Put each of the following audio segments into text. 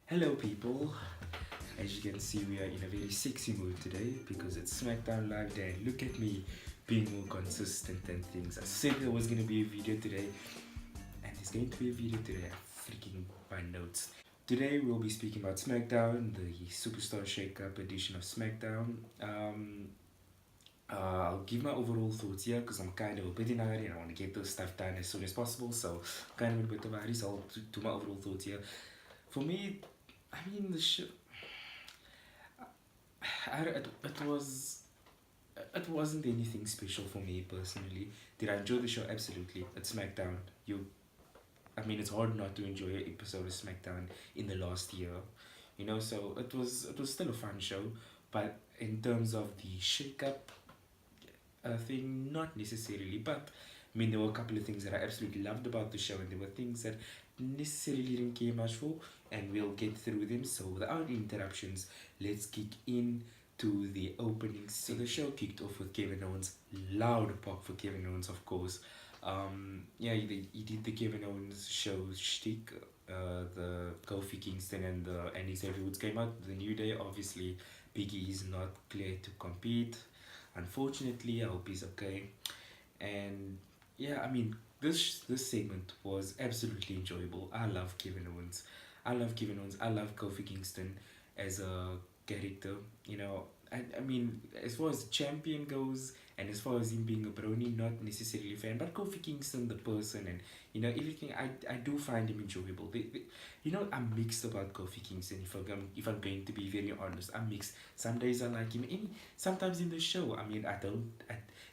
Hello, people. As you can see, we are in a very sexy mood today because it's SmackDown Live Day. And look at me being more consistent and things. I said there was going to be a video today, and there's going to be a video today. I freaking my notes. Today, we'll be speaking about SmackDown, the Superstar Shake-Up edition of SmackDown. I'll give my overall thoughts here because I'm kind of a bit in a hurry and I want to get this stuff done as soon as possible. So, kind of a bit of a hurry, so I'll do my overall thoughts here. For me, I mean, the show. It wasn't anything special for me personally. Did I enjoy the show? Absolutely. It's SmackDown. I mean, it's hard not to enjoy an episode of SmackDown in the last year, So it was still a fun show, but in terms of the shake-up thing, not necessarily. But I mean, there were a couple of things that I absolutely loved about the show, and there were things that necessarily didn't care much for, and we'll get through them. So without interruptions, let's kick in to the opening scene. So the show kicked off with Kevin Owens. Loud pop for Kevin Owens, of course. He did the Kevin Owens show shtick. The Kofi Kingston and Xavier Woods came out. The New Day, obviously, Biggie is not cleared to compete. Unfortunately, I hope he's okay. And yeah, I mean, this segment was absolutely enjoyable. I love Kevin Owens. I love Kevin Owens. I love Kofi Kingston as a character. I mean, as far as the champion goes, and as far as him being a brony, not necessarily a fan, but Kofi Kingston, the person, and everything, I do find him enjoyable. I'm mixed about Kofi Kingston. If I'm going to be very honest, I'm mixed. Some days I like him. Sometimes in the show, I mean,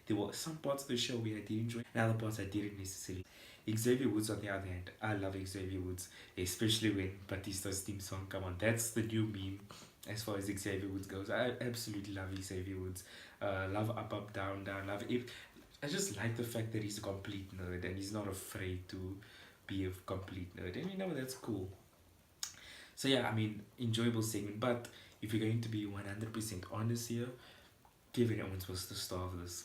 there were some parts of the show where I did enjoy, and other parts I didn't necessarily. Xavier Woods, on the other hand, I love Xavier Woods, especially when Batista's theme song come on. That's the new meme as far as Xavier Woods goes. I absolutely love Xavier Woods. Love up, down, down. Love it. I just like the fact that he's a complete nerd and he's not afraid to be a complete nerd. And that's cool. So yeah, I mean, enjoyable segment. But if you're going to be 100% honest here, Kevin Owens was the star of this.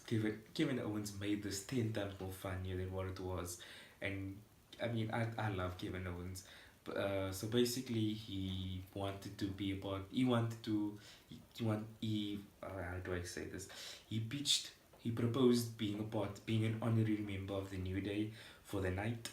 Kevin Owens made this 10 times more funnier than what it was. And I mean, I love Kevin Owens. So basically, he wanted to be about. How do I say this? He proposed being an honorary member of the New Day for the night.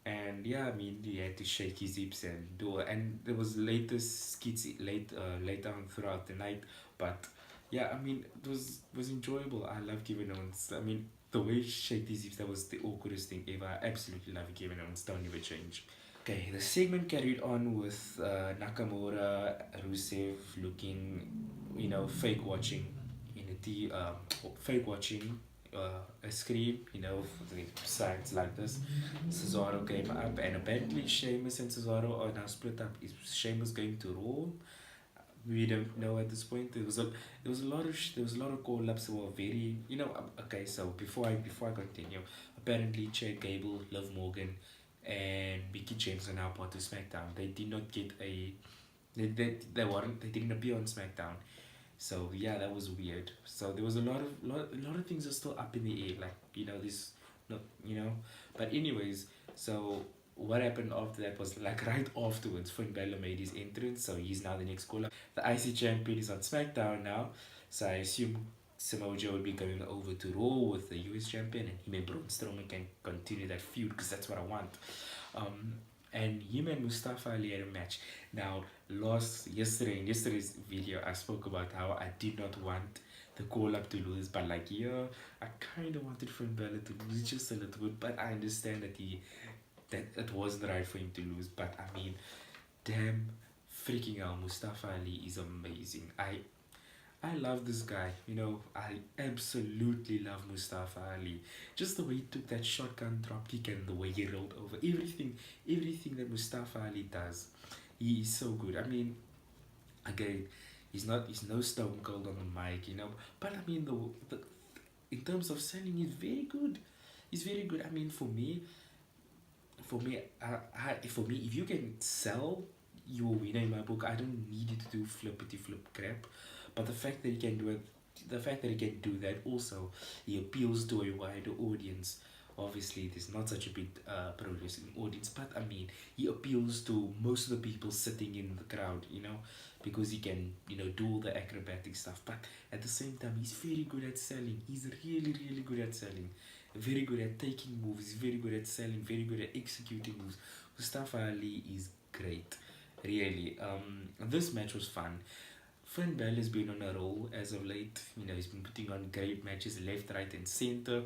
And yeah, I mean, he had to shake his hips and do it. And there was later skits later on throughout the night. But yeah, I mean, it was enjoyable. I love Kevin Owens. I mean, the way he shaked his hips, that was the awkwardest thing ever. I absolutely love Kevin Owens. Don't ever change. Okay, the segment carried on with Nakamura, Rusev looking, fake watching fake watching a screen, for the sides like this. Cesaro came up, and apparently Sheamus and Cesaro are now split up. Is Sheamus going to Raw? We don't know at this point. There was a lot of call ups that were very, okay. So before I continue, apparently Chad Gable, Liv Morgan, and Mickey James are now part of SmackDown. They did not get they didn't appear on SmackDown. So yeah, that was weird. So there was a lot of things are still up in the air, like this, no, But anyways, so what happened after that was, like, right afterwards, Finn Balor made his entrance, so he's now the next caller. The IC champion is on SmackDown now, so I assume Samoa Joe will be going over to Raw with the US champion, and him and Braun Strowman can continue that feud because that's what I want. And him and Mustafa Ali had a match. Now, in yesterday's video, I spoke about how I did not want the call up to lose, but I kind of wanted Finn Balor to lose just a little bit, but I understand that it wasn't right for him to lose. But I mean, damn, freaking hell, Mustafa Ali is amazing. I love this guy, I absolutely love Mustafa Ali. Just the way he took that shotgun dropkick and the way he rolled over. Everything that Mustafa Ali does, he is so good. I mean, again, he's no Stone Cold on the mic, But I mean, the in terms of selling, he's very good. He's very good. I mean, for me, if you can sell, you're a winner in my book. I don't need you to do flippity flip crap. But the fact that he can do that also, he appeals to a wider audience Obviously, there's not such a big pro wrestling audience, but I mean, he appeals to most of the people sitting in the crowd, because he can, do all the acrobatic stuff. But at the same time, he's very good at selling. He's really, really good at selling. Very good at taking moves. Very good at selling. Very good at executing moves. Mustafa Ali is great, really. This match was fun. Finn Balor's been on a roll as of late. He's been putting on great matches left, right, and center.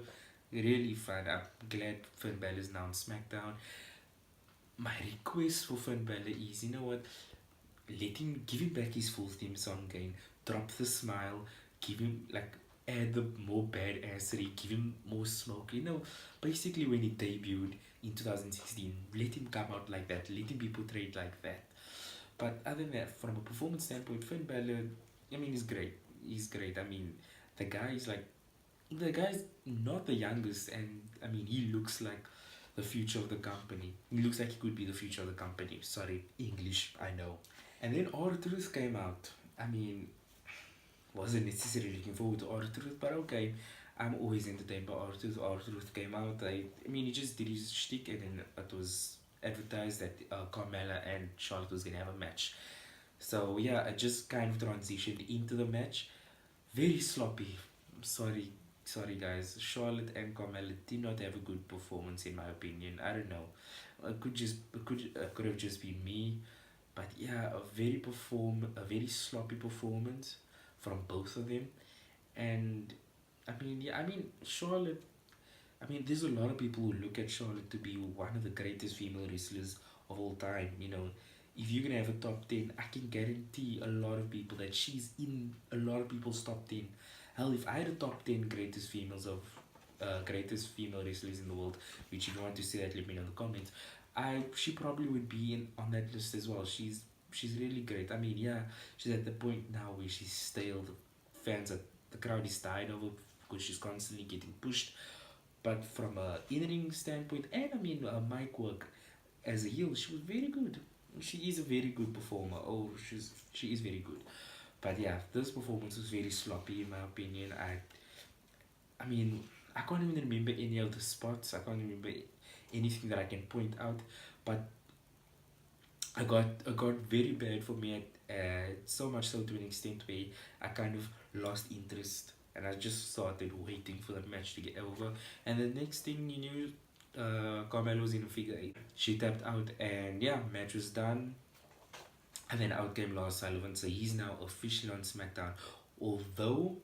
Really fun. I'm glad Finn Balor's now on SmackDown. My request for Finn Balor is, what? Give him back his full theme song again. Drop the smile. Give him, add the more badassery. Give him more smoke. Basically when he debuted in 2016, let him come out like that. Let him be portrayed like that. But other than that, from a performance standpoint, Finn Balor, he's great. He's great. The guy is the guy's not the youngest, and he looks like the future of the company. He looks like he could be the future of the company. Sorry, English, I know. And then R-Truth came out. Wasn't necessarily looking forward to R-Truth, but okay. I'm always entertained by R-Truth. R-Truth came out. He just did his shtick, and then it was advertised that Carmella and Charlotte was going to have a match. So yeah, I just kind of transitioned into the match. Very sloppy. Sorry guys. Charlotte and Carmella did not have a good performance in my opinion. I don't know. It could have just been me. But yeah, a very sloppy performance from both of them. And Charlotte, there's a lot of people who look at Charlotte to be one of the greatest female wrestlers of all time. If you're gonna have a top 10, I can guarantee a lot of people that she's in a lot of people's top 10. Hell, if I had a top 10 greatest greatest female wrestlers in the world, which if you want to say that, let me know in the comments. She probably would be on that list as well. She's really great. She's at the point now where she's stale. The crowd is tired of her because she's constantly getting pushed. But from a in-ring standpoint, and mic work as a heel, she was very good. She is a very good performer. She is very good. But yeah, this performance was very sloppy in my opinion. I can't even remember any of the spots. I can't remember anything that I can point out. But I got very bad for me at so much so to an extent where I kind of lost interest, and I just started waiting for the match to get over. And the next thing you knew, Carmella was in a figure 8. She tapped out, and yeah, match was done. And then out came Lars Sullivan, so he's now officially on SmackDown. Although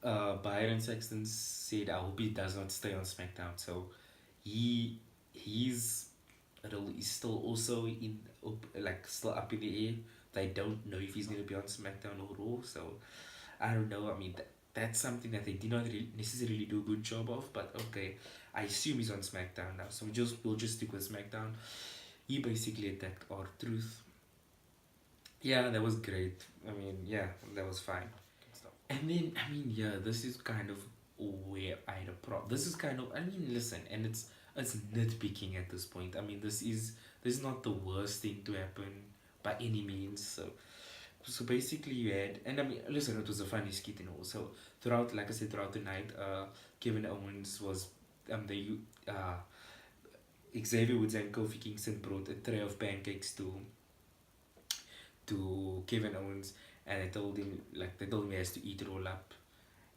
Byron Saxton said I hope he does not stay on SmackDown, so he's still also still up in the air. They don't know if he's gonna be on SmackDown or Raw, so I don't know. That's something that they did not really necessarily do a good job of, but okay, I assume he's on SmackDown now, so we'll just stick with SmackDown. He basically attacked R-Truth. Yeah, that was great. That was fine. And then, this is kind of where I had a problem. This is kind of, listen, and it's nitpicking at this point. This is not the worst thing to happen by any means. So basically you had, and listen, it was a funny skit and all. So throughout the night, Kevin Owens was, Xavier Woods and Kofi Kingston brought a tray of pancakes to Kevin Owens, and they told him he has to eat it all up.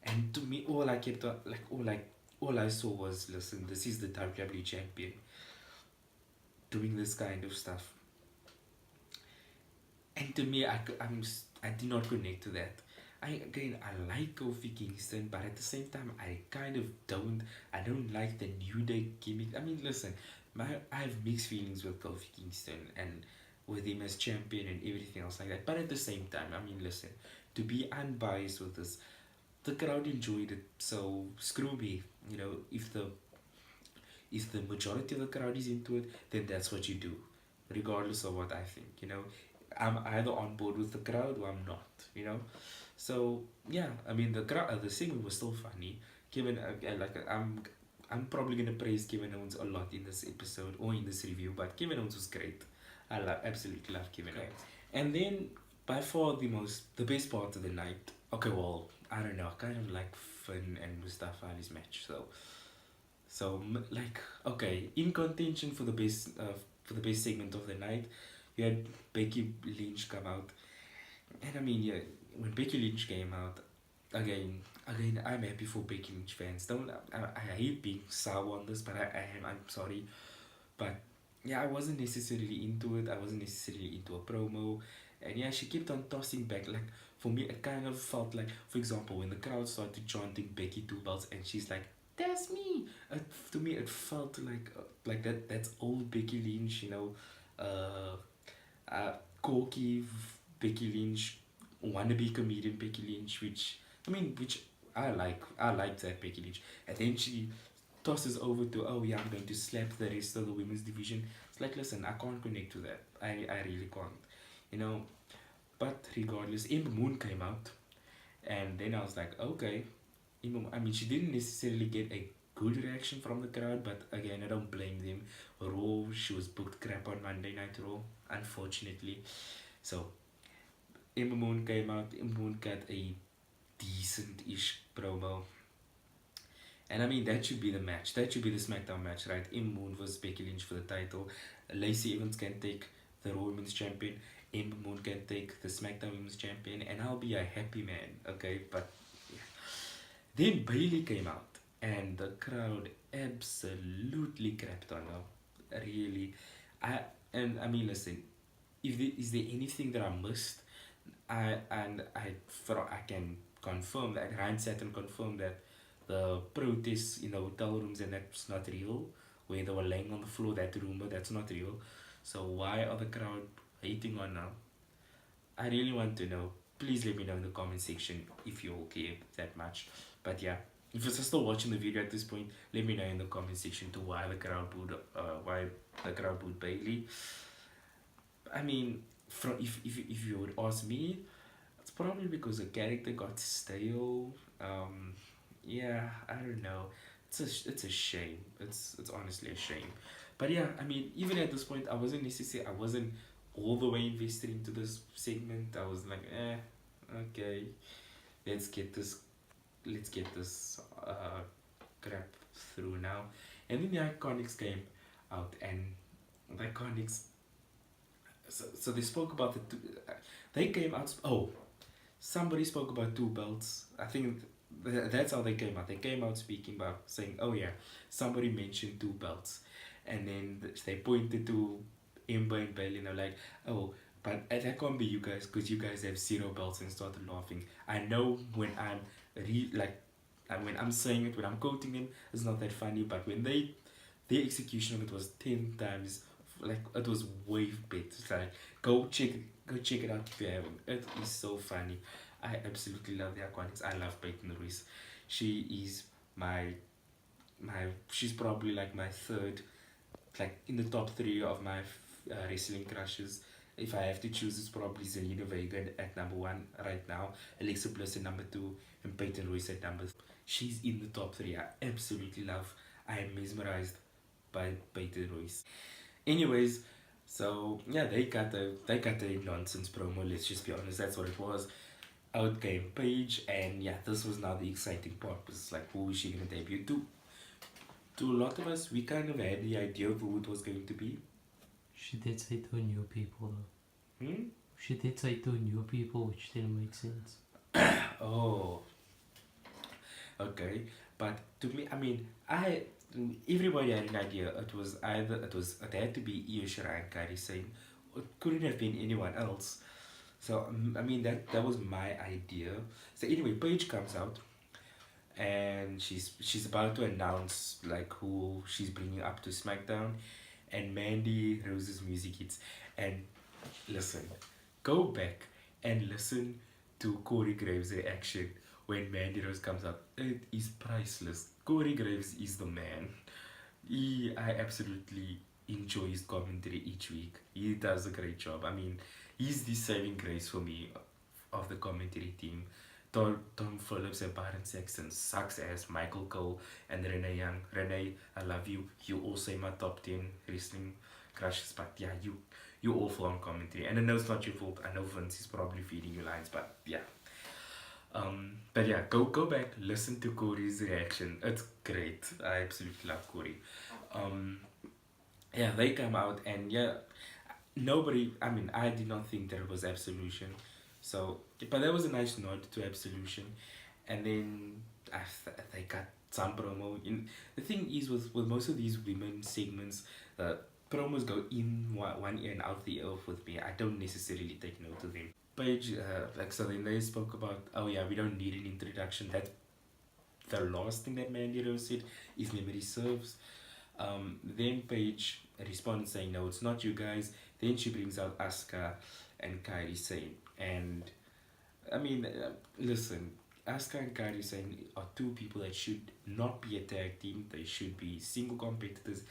And to me, all I saw was, listen, this is the WWE champion doing this kind of stuff. And to me, I did not connect to that. I like Kofi Kingston, but at the same time, I don't like the New Day gimmick. Listen, I have mixed feelings with Kofi Kingston and with him as champion and everything else like that. But at the same time, listen, to be unbiased with this, the crowd enjoyed it, so screw me. If the majority of the crowd is into it, then that's what you do, regardless of what I think. I'm either on board with the crowd or I'm not. So yeah, the segment was still funny. I'm probably gonna praise Kevin Owens a lot in this episode or in this review, but Kevin Owens was great. I absolutely love Kevin Owens. And then by far the best part of the night. Okay, well, I don't know. I kind of like Finn and Mustafa Ali's match. So like, okay, in contention for the best segment of the night, you had Becky Lynch come out, and I mean, yeah, when Becky Lynch came out, again, I'm happy for Becky Lynch fans. Don't I hate being sour on this, but I'm sorry, but yeah, I wasn't necessarily into it. I wasn't necessarily into a promo, and yeah, she kept on tossing back. Like for me, it kind of felt like, for example, when the crowd started chanting Becky two belts, and she's like, "That's me." To me, it felt like that. That's old Becky Lynch, uh, Corky Becky Lynch, wannabe comedian Becky Lynch, which I like. I like that Becky Lynch, and then she tosses over to, oh yeah, I'm going to slap the rest of the women's division. It's like, listen, I can't connect to that. I really can't, you know. But regardless, Ember Moon came out, and then I was like, okay, I mean, she didn't necessarily get a good reaction from the crowd, but again, I don't blame them. Raw, she was booked crap on Monday Night Raw, unfortunately. So Ember Moon came out. Ember Moon got a decent-ish promo. And I mean, that should be the match. That should be the SmackDown match, right? Ember Moon versus Becky Lynch for the title. Lacey Evans can take the Raw Women's Champion. Ember Moon can take the SmackDown Women's Champion. And I'll be a happy man, okay? But yeah. Then Bailey came out. And the crowd absolutely crapped on her. Really. I mean, listen. Is there anything that I missed? I can confirm that Ryan Saturn confirmed that the protests in the hotel rooms and that's not real. Where they were laying on the floor, that rumor, that's not real. So why are the crowd hating on now? I really want to know. Please let me know in the comment section if you all care that much. But yeah, if you're still watching the video at this point, let me know in the comment section to why the crowd booed Bailey. I mean, if you would ask me, it's probably because the character got stale. Yeah, I don't know. It's a shame. It's honestly a shame. But yeah, I mean, even at this point, I wasn't all the way invested into this segment. I was like, okay, let's get this crap through now. And then the Iconics came out, and the Iconics. So they spoke about they came out. Oh, somebody spoke about two belts. I think that's how they came out. They came out speaking about saying, oh yeah, somebody mentioned two belts, and then they pointed to Ember and Bailey, and they're like, oh, but that can't be you guys because you guys have 0 belts, and started laughing. I know when I'm when I'm saying it, when I'm quoting them, it's not that funny, but when their execution of it was 10 times, like, it was way better. It's like, go check it out if you haven't. It is so funny. I absolutely love the Iconics. I love Peyton Ruiz. She is she's probably like my third, like in the top 3 of my wrestling crushes. If I have to choose, it's probably Zelina Vega at number 1 right now, Alexa Bliss at number 2, and Peyton Ruiz at number 3. She's in the top 3. I absolutely love. I am mesmerized by Peyton Ruiz. Anyways, so yeah, they got a nonsense promo. Let's just be honest, that's what it was. Out came Paige, and yeah, this was now the exciting part. It's like, who is she gonna debut to? To a lot of us, we kind of had the idea of who it was going to be. She did say 2 new people though. She did say 2 new people, which didn't make sense. Oh, okay. But to me, I mean, everybody had an idea. It had to be Io Shirai and Kairi Sane. It couldn't have been anyone else. So I mean, that was my idea. So anyway, Paige comes out, and she's about to announce like who she's bringing up to SmackDown, and Mandy Rose's music hits. And listen, go back and listen to Corey Graves' reaction when Mandy Rose comes out. It is priceless. Corey Graves is the man. I absolutely enjoy his commentary each week. He does a great job. I mean, he's the saving grace for me of the commentary team. Tom Phillips and Byron Saxton sucks ass. Michael Cole and Renee Young. Renee, I love you. You also in my top 10 wrestling crushes, but yeah, you awful on commentary. And I know it's not your fault. I know Vince is probably feeding you lines, but yeah. But yeah, go back, listen to Corey's reaction. It's great. I absolutely love Corey. Um, yeah, they come out and yeah, nobody. I mean, I did not think that it was Absolution. So, but that was a nice nod to Absolution, and then they got some promo. The thing is with most of these women segments, promos go in one ear and out the other with me. I don't necessarily take note of them. Paige, so then they spoke about, oh yeah, we don't need an introduction. That's the last thing that Mandy Rose said, if memory serves. Then Paige responds saying, no, it's not you guys. Then she brings out Asuka and Kairi Sane. And I mean, listen, Asuka and Kairi Sane are two people that should not be a tag team. They should be single competitors.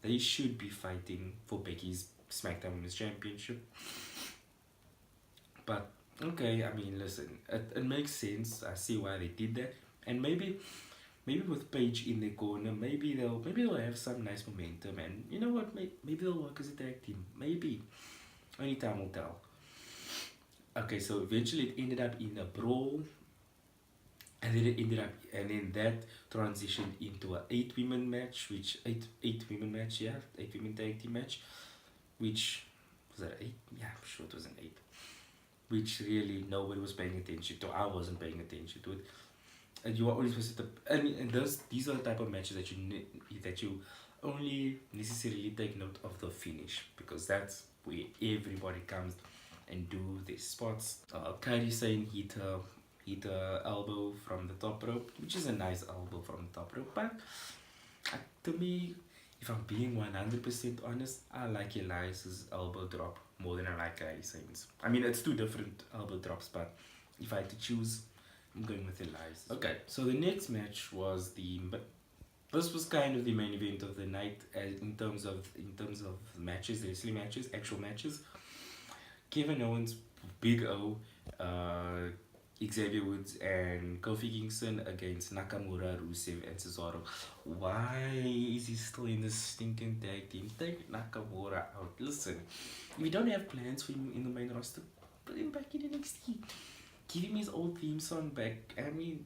They should be fighting for Becky's SmackDown Women's Championship. But okay, I mean, listen, it makes sense. I see why they did that, and maybe with Paige in the corner, maybe they'll have some nice momentum, and you know what, maybe they'll work as a tag team. Maybe, only time will tell. Okay, so eventually it ended up in a brawl, and then that transitioned into a 8-women match, which eight women match, yeah, 8-women tag team match, which was that 8? Yeah, I'm sure it was an 8. Which really nobody was paying attention to. I wasn't paying attention to it. And you are only supposed to, and these are the type of matches that you only necessarily take note of the finish, because that's where everybody comes and do their spots. Kairi Sane hit her elbow from the top rope, which is a nice elbow from the top rope. But to me, if I'm being 100% honest, I like Elias's elbow drop more than I like Kairi Sane's. I mean, it's two different elbow drops, but if I had to choose, I'm going with Elias. Okay, so the next match was this was kind of the main event of the night, in terms of matches, the wrestling matches, actual matches. Kevin Owens, Big O, Xavier Woods and Kofi Kingston against Nakamura, Rusev and Cesaro. Why is he still in this stinking tag team? Take Nakamura out. Listen, if you don't have plans for him in the main roster, put him back in NXT. Give him his old theme song back. I mean,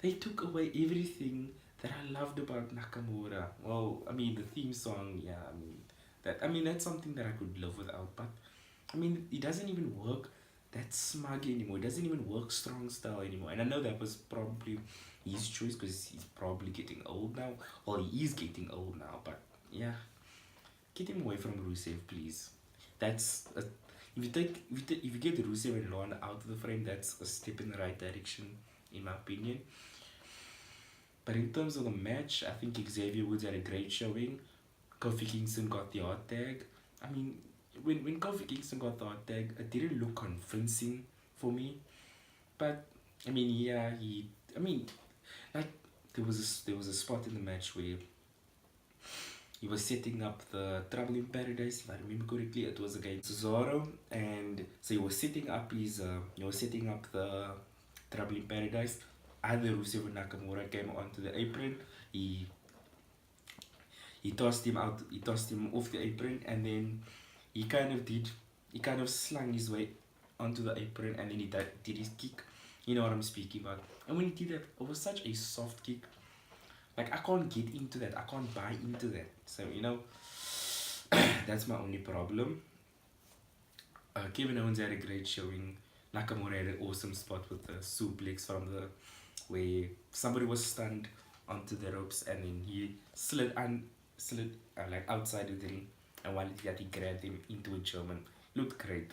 they took away everything that I loved about Nakamura. Well, I mean, the theme song, yeah, I mean that's something that I could live without, but I mean, it doesn't even work that smug anymore. It doesn't even work strong style anymore. And I know that was probably his choice, because he's probably getting old now. Well, he is getting old now, but yeah, get him away from Rusev, please. That's if you get Rusev and Lana out of the frame, that's a step in the right direction, in my opinion. But in terms of the match, I think Xavier Woods had a great showing. Kofi Kingston got the hard tag. I mean, when Kofi Kingston got the hard tag, it didn't look convincing for me. But I mean, yeah, like there was a spot in the match where he was setting up the Trouble in Paradise, if I remember correctly. It was against Cesaro, and so he was setting up the Trouble in Paradise. Either Rusev or Nakamura came onto the apron. He tossed him out. He tossed him off the apron, and then he kind of slung his way onto the apron, and then he did his kick. You know what I'm speaking about. And when he did that, it was such a soft kick. Like, I can't get into that. I can't buy into that. So, you know, that's my only problem. Kevin Owens had a great showing. Nakamura had an awesome spot with the suplex where somebody was stunned onto the ropes, and then he slid like outside of the ring, and while he grabbed him into a German. Looked great.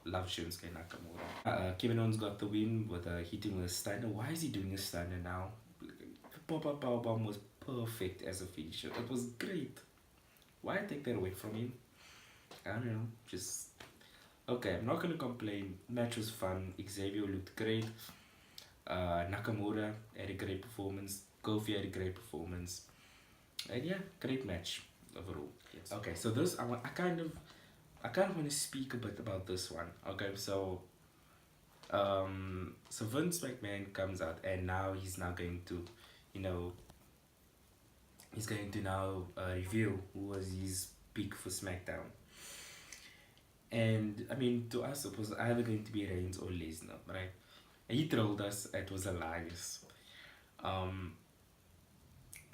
Love Shinsuke Nakamura. Kevin Owens got the win with hitting with a stunner. Why is he doing a stunner now? The pop-up powerbomb was perfect as a finisher. It was great. Why take that away from him? I don't know. Just okay. I'm not gonna complain. Match was fun. Xavier looked great. Nakamura had a great performance. Kofi had a great performance. And yeah, great match overall. Yes. Okay, so this I kind of want to speak a bit about this one. Okay, so Vince McMahon comes out, and now he's going to reveal who was his pick for SmackDown. And I mean, to us, it was either going to be Reigns or Lesnar, right? He told us it was Elias. Um,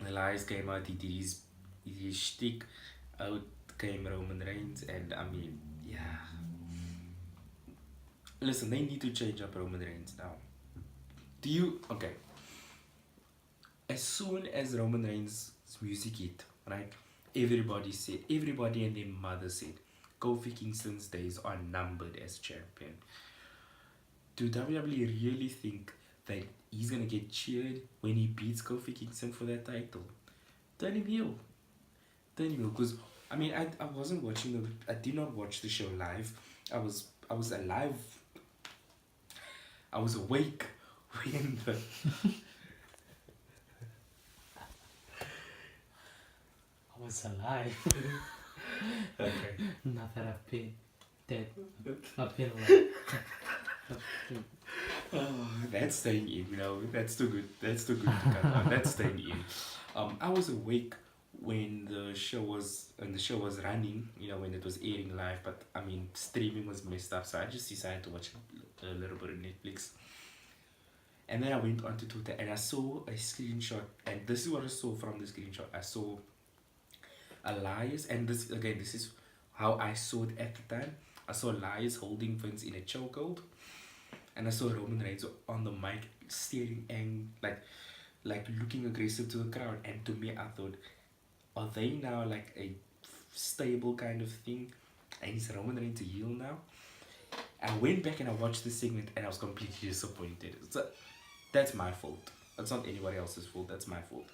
Elias came out, he did his shtick, out came Roman Reigns, and I mean, yeah. Listen, they need to change up Roman Reigns now. Do you, okay, as soon as Roman Reigns' music hit, right, everybody and their mother said, Kofi Kingston's days are numbered as champion. Do WWE really think that he's gonna get cheered when he beats Kofi Kingston for that title? Turn him heel. Because I mean, I wasn't watching I did not watch the show live. I was alive. I was awake when the I was alive. okay. Not that I've been dead. I've been alive. Oh, that's staying in, you know. That's too good. That's too good to cut out. That's staying in. I was awake when the show was running, you know, when it was airing live, but I mean streaming was messed up, so I just decided to watch a little bit of Netflix. And then I went onto Twitter and I saw a screenshot, and this is what I saw from the screenshot. I saw Elias, and this is how I saw it at the time. I saw Elias holding Vince in a chokehold, and I saw Roman Reigns on the mic staring and like looking aggressive to the crowd. And to me, I thought, are they now like a stable kind of thing? And is Roman Reigns a heel now? I went back and I watched the segment and I was completely disappointed. So that's my fault. That's not anybody else's fault. That's my fault.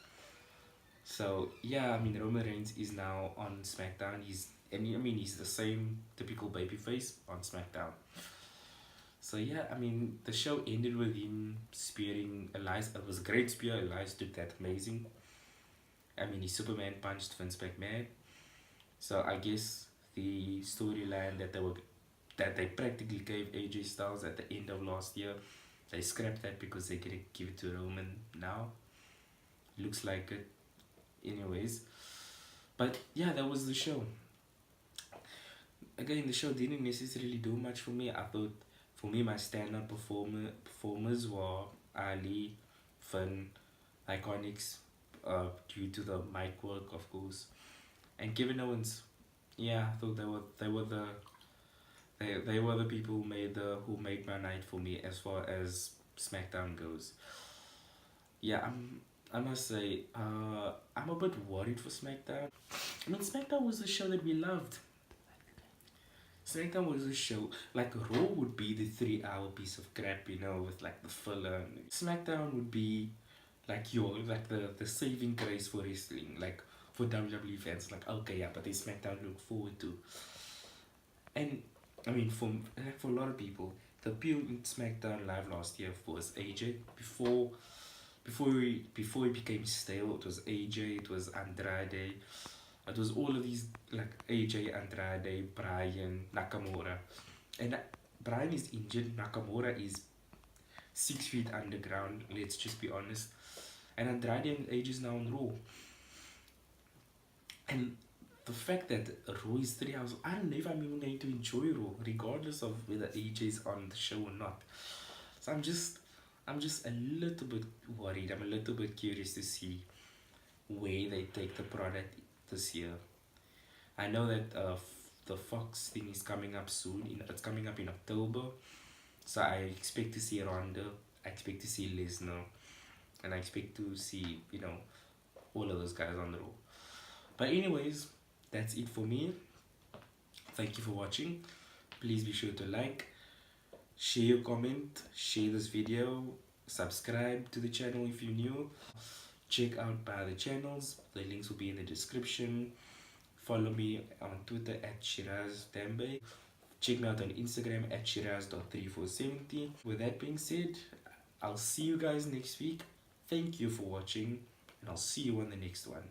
So yeah, I mean Roman Reigns is now on SmackDown. He's the same typical babyface on SmackDown. So yeah, I mean the show ended with him spearing Elias. It was a great spear. Elias did that amazing. I mean he Superman punched Vince McMahon. So I guess the storyline that they practically gave AJ Styles at the end of last year, they scrapped that because they're gonna give it to Roman now. Looks like it. Anyways, but yeah, that was the show. Again, the show didn't necessarily do much for me. I thought, for me, my standout performers were Ali, Finn, Iconics, due to the mic work, of course, and Kevin Owens. Yeah, I thought they were the people who made my night for me as far as SmackDown goes. Yeah, I must say, I'm a bit worried for SmackDown. I mean, SmackDown was a show that we loved. SmackDown was a show, like Raw would be the 3-hour piece of crap, you know, with like the filler. SmackDown would be like the saving grace for wrestling, like for WWE fans. Like, okay, yeah, but there's SmackDown to look forward to. And I mean, for a lot of people, the appeal in SmackDown Live last year was AJ. Before he became stale, it was AJ, it was Andrade, it was all of these, like AJ, Andrade, Bryan, Nakamura. And Bryan is injured, Nakamura is 6 feet underground, let's just be honest. And Andrade and AJ is now on Raw. And the fact that Raw is 3 hours, I don't know if I'm even going to enjoy Raw, regardless of whether AJ is on the show or not. So I'm just a little bit worried. I'm a little bit curious to see where they take the product this year. I know that the Fox thing is coming up soon. It's coming up in October. So I expect to see Ronda. I expect to see Lesnar. And I expect to see, you know, all of those guys on the Raw. But anyways, that's it for me. Thank you for watching. Please be sure to like, share your comment, share this video, subscribe to the channel if you're new. Check out my other channels, the links will be in the description. Follow me on Twitter at ShirazDambe. Check me out on Instagram at Shiraz.3470. With that being said, I'll see you guys next week. Thank you for watching, and I'll see you on the next one.